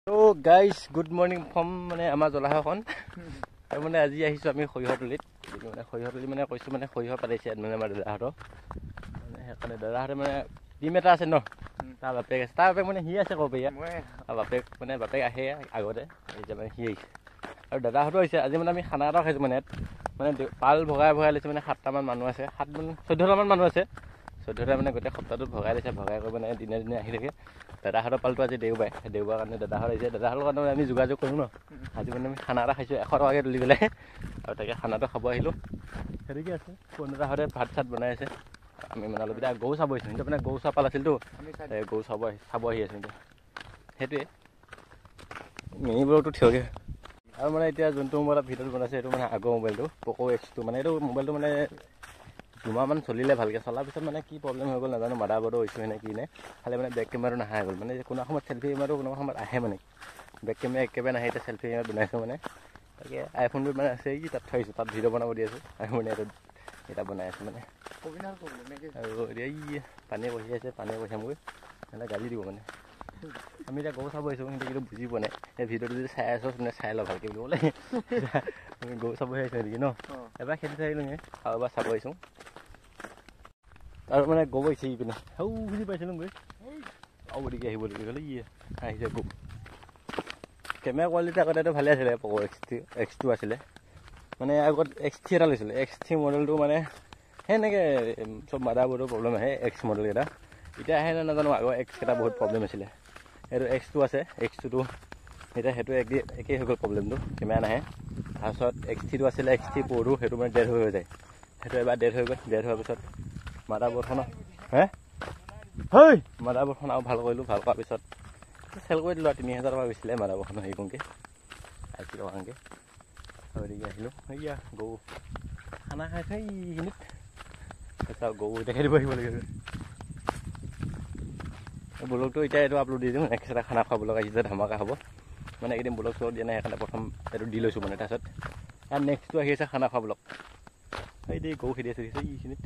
So guys, good morning from মানে আমাৰ জলাহখন আৰু মানে আজি আহিছো আমি খৈহতলিত মানে খৈহতলি মানে কৈছো মানে খৈহ পাইছে মানে আমাৰ দাদাহতৰ মানে সেইকাৰণে দাদাহতে মানে টিম এটা আছে ন তাৰ বাপেক আছে তাৰ বাপেক মানে হি আছে কব ইয়া তাৰ বাপেক মানে বাপেক আহে আগতে এতিয়া মানে হি আহিছে আৰু দাদাহতো আহিছে আজি মানে আমি খানা এটা খাইছো মানে মানে পাল ভগাই ভগাই লৈছে মানে 7টা মান মানুহ আছে 14টা মান মানুহ আছে 14টা মানে গোটেই সপ্তাহটোত ভগাই লৈছে ভগাই কৰি মানে দিনে দিনে আহি থাকে দাদাহতৰ পালটো আজি দেওবাৰ কাৰণে দাদাহত আহিছে দাদাহতৰ কাৰণে আমি যোগাযোগ কৰোঁ ন আজি মানে আমি খানা এটা খাইছোঁ 100 টকাকৈ তুলি পেলাই আৰু তাকে খানাটো খাব আহিলোঁ সেনেকৈ আছে দাদাহতে ভাত চাত বনাই আছে আমি মানে অলপ এতিয়া গৰু চাব আহিছোঁ কিন্তু মানে গৰু চাহ পাল আছিলতো গৰু চাব আহি আছোঁ কিন্তু সেইটোৱে মিনি ব্লগটো থিয়কৈ আৰু মানে এতিয়া যোনটো মোবাইলত ভিডিঅ'টো বনাইছে সেইটো মানে আগৰ মোবাইলটো প'ক' X2 মানে এইটো মোবাইলটো মানে 2 মাহমান চলিলে ভালকৈ চলাৰ পিছত মানে কি প্ৰব্লেম হৈ গ'ল নাজানো মাদাৰবোৰ্ডৰ ইছ্যু নে কি নে খালি মানে বেক কেমেৰাটো নাহা হৈ গ'ল মানে কোনো সময়ত চেল্ফি কেমেৰাটো কোনো সময়ত আহে মানে বেক কেমেৰা একেবাৰে নাহে এতিয়া চেল্ফি কেমেৰা বনাইছোঁ মানে তাকে আইফোনটো মানে আছে কি তাত থৈছোঁ তাত ভিডিঅ' বনাব দি আছোঁ আৰু মানে এটা বনাই আছোঁ মানে আৰু এতিয়া পানী বহি আছে পানী বহিয়ামগৈ মানে গালি দিব মানে আমি এতিয়া গৰু চাব আহিছোঁ কিন্তু বুজি পোৱা নাই এই ভিডিঅ'টো যদি চাই আছোঁ মানে চাই লওঁ ভালকৈ বুলি ক'লে আমি গৰু চাব আহিছোঁ নেকি ন এবাৰ খেতি চাই আহিলোঁ আৰু এবাৰ চাব আহিছোঁ আৰু মানে গৰু আহিছে ইপিনে বুজি পাইছিলোঁ গৈ আৰু গতিকে আহিব বুলি ক'লে আহিছে গৰু কেমেৰা কোৱালিটি আগতেতো ভালে আছিলে প'ক' X2 আছিলে মানে আগত X3 এটা লৈছিলে X3 মডেলটো মানে সেনেকৈ চব মাদাৰবোৰ্ডৰ প্ৰব্লেম আহে X মডেল কেইটা এতিয়া আহে নাজানো আগৰ X কেইটা বহুত প্ৰব্লেম আছিলে এইটো X2 আছে X2টো এতিয়া সেইটো একেই হৈ গ'ল প্ৰব্লেমটো কেমেৰা নাহে তাৰপিছত X3টো আছিলে X3 Proটো সেইটো মানে ডেড হৈ যায় সেইটো এবাৰ ডেড হৈ গ'ল ডেড হোৱাৰ পিছত মাদাৰবোৰ্ডখন মাদাৰবোৰ্ডখন আৰু ভাল কৰিলোঁ ভাল কৰাৰ পিছত চেল কৰি দিলোঁ আৰু 3000 টকা গৈছিলে মাদাৰবোৰ্ডখন হেৰি কৰোঁকৈ 80 টকাকৈ আৰু এদিকে আহিলোঁ এয়া গৰু খানা খাইছে এইখিনিত তাৰপিছত গৰু এতিয়া খেলিব আহিব লাগে ব্লগটো এতিয়া এইটো আপলোড দি দিওঁ নেক্সট এটা খানা খোৱা ব্লগ আহিছে ধামাকা হ'ব মানে এইকেইদিন ব্লগ চলগ দিয়া নাই সেইকাৰণে প্ৰথম এইটো দি লৈছোঁ মানে তাৰপিছত আৰু নেক্সটটো আহি আছে খানা খোৱা ব্লগ এই দেই গৰু খেদি আছে এইখিনিত